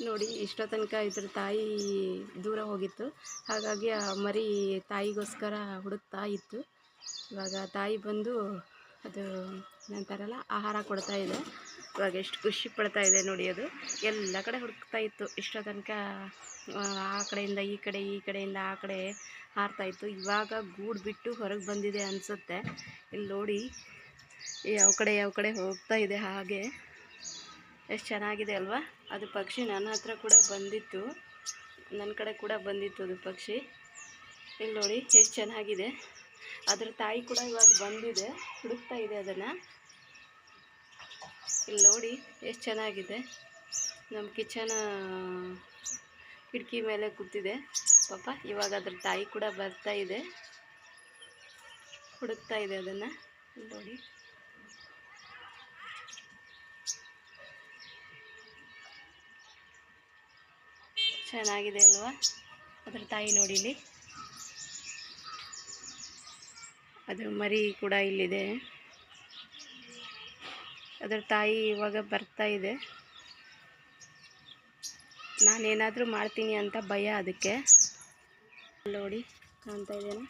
ನೋಡಿ ಇಷ್ಟೋ ತನಕ ಇದ್ರ ತಾಯಿ ದೂರ ಹೋಗಿತ್ತು, ಹಾಗಾಗಿ ಆ ಮರಿ ತಾಯಿಗೋಸ್ಕರ ಹುಡುಕ್ತಾ ಇತ್ತು. ಇವಾಗ ತಾಯಿ ಬಂದು ಅದು ನಂತರಲ್ಲ ಆಹಾರ ಕೊಡ್ತಾ ಇದೆ. ಇವಾಗ ಎಷ್ಟು ಖುಷಿ ಪಡ್ತಾ ಇದೆ ನೋಡಿ. ಅದು ಎಲ್ಲ ಕಡೆ ಹುಡುಕ್ತಾ ಇತ್ತು ಇಷ್ಟೋ ತನಕ, ಆ ಕಡೆಯಿಂದ ಈ ಕಡೆ, ಈ ಕಡೆಯಿಂದ ಆ ಕಡೆ ಹಾರ್ತಾ ಇತ್ತು. ಇವಾಗ ಗೂಡು ಬಿಟ್ಟು ಹೊರಗೆ ಬಂದಿದೆ ಅನಿಸುತ್ತೆ. ಇಲ್ಲಿ ನೋಡಿ ಯಾವ ಕಡೆ ಹೋಗ್ತಾ ಇದೆ. ಹಾಗೆ ಎಷ್ಟು ಚೆನ್ನಾಗಿದೆ ಅಲ್ವಾ. ಅದು ಪಕ್ಷಿ ನನ್ನ ಹತ್ರ ಕೂಡ ಬಂದಿತ್ತು, ನನ್ನ ಕಡೆ ಕೂಡ ಬಂದಿತ್ತು ಅದು ಪಕ್ಷಿ. ಇಲ್ಲಿ ನೋಡಿ ಎಷ್ಟು ಚೆನ್ನಾಗಿದೆ. ಅದರ ತಾಯಿ ಕೂಡ ಇವಾಗ ಬಂದಿದೆ, ಹುಡುಕ್ತಾ ಇದೆ ಅದನ್ನು. ಇಲ್ಲಿ ನೋಡಿ ಎಷ್ಟು ಚೆನ್ನಾಗಿದೆ. ನಮ್ಮ ಕಿಚನ್ ಕಿಟಕಿ ಮೇಲೆ ಕೂತಿದೆ ಪಾಪ. ಇವಾಗ ಅದ್ರ ತಾಯಿ ಕೂಡ ಬರ್ತಾ ಇದೆ, ಹುಡುಕ್ತಾ ಇದೆ ಅದನ್ನು. ಇಲ್ಲಿ ನೋಡಿ ಚೆನ್ನಾಗಿದೆ ಅಲ್ವಾ. ಅದರ ತಾಯಿ ನೋಡಿ ಇಲ್ಲಿ, ಅದರ ಮರಿ ಕೂಡ ಇಲ್ಲಿದೆ. ಅದರ ತಾಯಿ ಇವಾಗ ಬರ್ತಾ ಇದೆ. ನಾನೇನಾದರೂ ಮಾಡ್ತೀನಿ ಅಂತ ಭಯ ಅದಕ್ಕೆ. ನೋಡಿ ಕಾಣ್ತಾ ಇದ್ದೇನೆ.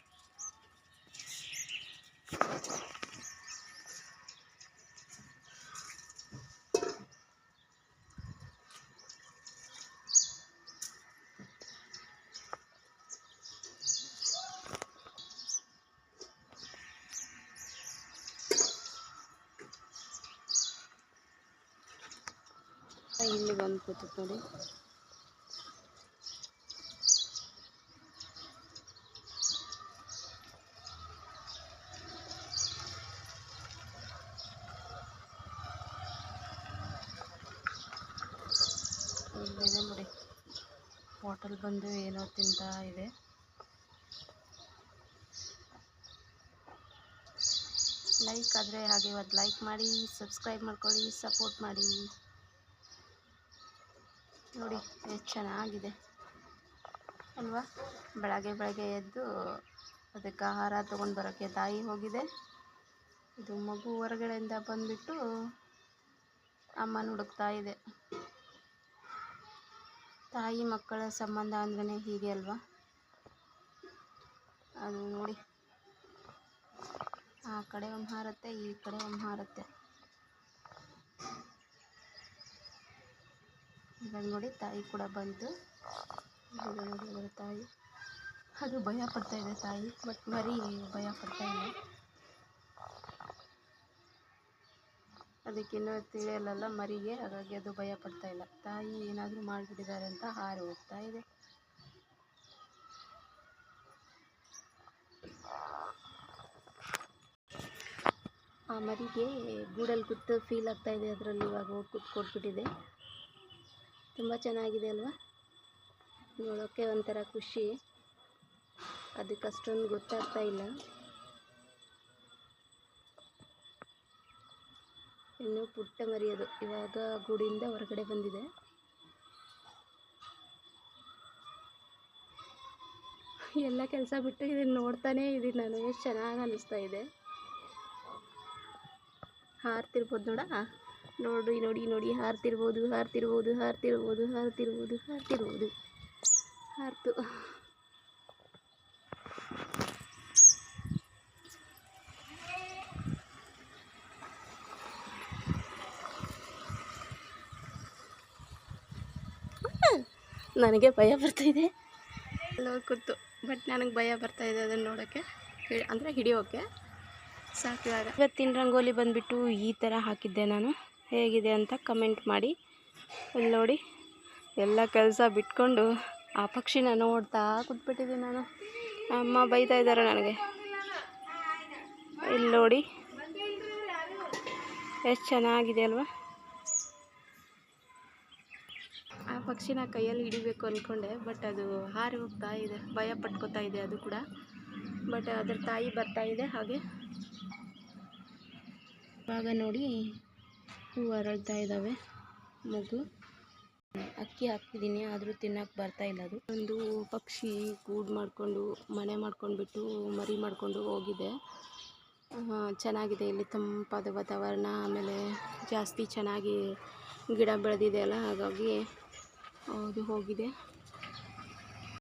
ಇಲ್ಲಿ ಬಂದು ಕೂತು ನೋಡಿ. ಇಲ್ಲಿದೆ ನೋಡಿ, ಹೋಟೆಲ್ ಬಂದು ಏನೋ ತಿಂತಾ ಇದೆ. ಲೈಕ್ ಆದರೆ ಹಾಗೆ ಒಂದು ಲೈಕ್ ಮಾಡಿ, ಸಬ್ಸ್ಕ್ರೈಬ್ ಮಾಡ್ಕೊಳ್ಳಿ, ಸಪೋರ್ಟ್ ಮಾಡಿ. ನೋಡಿ ಎಷ್ಟು ಚೆನ್ನಾಗಿದೆ ಅಲ್ವಾ. ಬೆಳಗ್ಗೆ ಎದ್ದು ಅದಕ್ಕೆ ಆಹಾರ ತೊಗೊಂಡು ಬರೋಕ್ಕೆ ತಾಯಿ ಹೋಗಿದೆ. ಇದು ಮಗು ಹೊರಗಡೆಯಿಂದ ಬಂದುಬಿಟ್ಟು ಅಮ್ಮನ ಹುಡುಕ್ತಾ ಇದೆ. ತಾಯಿ ಮಕ್ಕಳ ಸಂಬಂಧ ಅಂದ್ರೇ ಹೀಗೆ ಅಲ್ವಾ. ಅದು ನೋಡಿ, ಆ ಕಡೆ ಒಮ್ಮೆ ಹಾರುತ್ತೆ, ಈ ಕಡೆ ಒಮ್ಮೆ ಹಾರುತ್ತೆ. ಇವಾಗ ನೋಡಿ ತಾಯಿ ಕೂಡ ಬಂತು. ನೋಡಿ ಅದರ ತಾಯಿ, ಅದು ಭಯ ಪಡ್ತಾ ಇದೆ ತಾಯಿ, ಬಟ್ ಮರಿ ಭಯ ಪಡ್ತಾ ಇಲ್ಲ. ಅದಕ್ಕಿನ್ನೂ ತಿಳಿಯಲ್ಲ ಮರಿಗೆ, ಹಾಗಾಗಿ ಅದು ಭಯ ಪಡ್ತಾ ಇಲ್ಲ. ತಾಯಿ ಏನಾದರೂ ಮಾಡಿಬಿಟ್ಟಿದ್ದಾರೆ ಅಂತ ಹಾರಿ ಹೋಗ್ತಾ ಇದೆ. ಆ ಮರಿಗೆ ಗೂಡಲ್ಲಿ ಕೂತು ಫೀಲ್ ಆಗ್ತಾ ಇದೆ. ಅದರಲ್ಲಿ ಇವಾಗ ಹೋಗಿ ಕೂತ್ಕೊಟ್ಬಿಟ್ಟಿದೆ. ತುಂಬ ಚೆನ್ನಾಗಿದೆ ಅಲ್ವಾ. ನೋಡೋಕ್ಕೆ ಒಂಥರ ಖುಷಿ. ಅದಕ್ಕೆ ಅಷ್ಟೊಂದು ಗೊತ್ತಾಗ್ತಾ ಇಲ್ಲ. ಇನ್ನು ಪುಟ್ಟ ಮರಿ ಅದು, ಇವಾಗ ಗೂಡಿಂದ ಹೊರಗಡೆ ಬಂದಿದೆ. ಎಲ್ಲ ಕೆಲಸ ಬಿಟ್ಟು ಇದನ್ನು ನೋಡ್ತಾನೇ ಇದ್ದೀನಿ ನಾನು. ಎಷ್ಟು ಚೆನ್ನಾಗಿ ಅನ್ನಿಸ್ತಾ ಇದೆ. ಹಾರ್ತಿರ್ಬೋದು ನೋಡಿ, ಹಾರ್ತಿರ್ಬೋದು. ಹಾರ್ತು ನನಗೆ ಭಯ ಬರ್ತಾಯಿದೆ ಎಲ್ಲ ಕೂತು. ಬಟ್ ನನಗೆ ಭಯ ಬರ್ತಾಯಿದೆ ಅದನ್ನು ನೋಡೋಕ್ಕೆ, ಅಂದರೆ ಹಿಡಿಯೋಕ್ಕೆ. ಸಾಕಿವಾಗ ಇವತ್ತಿನ ರಂಗೋಲಿ ಬಂದುಬಿಟ್ಟು ಈ ಥರ ಹಾಕಿದ್ದೆ ನಾನು. ಹೇಗಿದೆ ಅಂತ ಕಮೆಂಟ್ ಮಾಡಿ. ಇಲ್ಲಿ ನೋಡಿ, ಎಲ್ಲ ಕೆಲಸ ಬಿಟ್ಕೊಂಡು ಆ ಪಕ್ಷಿನ ನೋಡ್ತಾ ಕೂತ್ಬಿಟ್ಟಿದ್ದೀನಿ ನಾನು. ಅಮ್ಮ ಬೈತಾ ಇದ್ದಾರೆ ನನಗೆ. ಇಲ್ಲಿ ನೋಡಿ ಎಷ್ಟು ಚೆನ್ನಾಗಿದೆ ಅಲ್ವಾ. ಆ ಪಕ್ಷಿನ ಕೈಯಲ್ಲಿ ಹಿಡಿಬೇಕು ಅಂದ್ಕೊಂಡೆ, ಬಟ್ ಅದು ಹಾರಿ ಹೋಗ್ತಾ ಇದೆ, ಭಯ ಪಟ್ಕೋತಾ ಇದೆ ಅದು ಕೂಡ. ಬಟ್ ಅದರ ತಾಯಿ ಬರ್ತಾ ಇದೆ ಹಾಗೆ. ಇವಾಗ ನೋಡಿ ಹೂವು ಅರಳ್ತಾ ಇದ್ದಾವೆ. ಮಗು ಅಕ್ಕಿ ಹಾಕ್ತಿದ್ದೀನಿ, ಆದರೂ ತಿನ್ನೋಕೆ ಬರ್ತಾ ಇಲ್ಲ ಅದು. ಒಂದು ಪಕ್ಷಿ ಗೂಡು ಮಾಡಿಕೊಂಡು ಮನೆ ಮಾಡ್ಕೊಂಡ್ಬಿಟ್ಟು ಮರಿ ಮಾಡಿಕೊಂಡು ಹೋಗಿದೆ. ಚೆನ್ನಾಗಿದೆ ಇಲ್ಲಿ ತಂಪಾದ ವಾತಾವರಣ. ಆಮೇಲೆ ಜಾಸ್ತಿ ಚೆನ್ನಾಗಿ ಗಿಡ ಬೆಳೆದಿದೆ ಅಲ್ಲ, ಹಾಗಾಗಿ ಅದು ಹೋಗಿದೆ.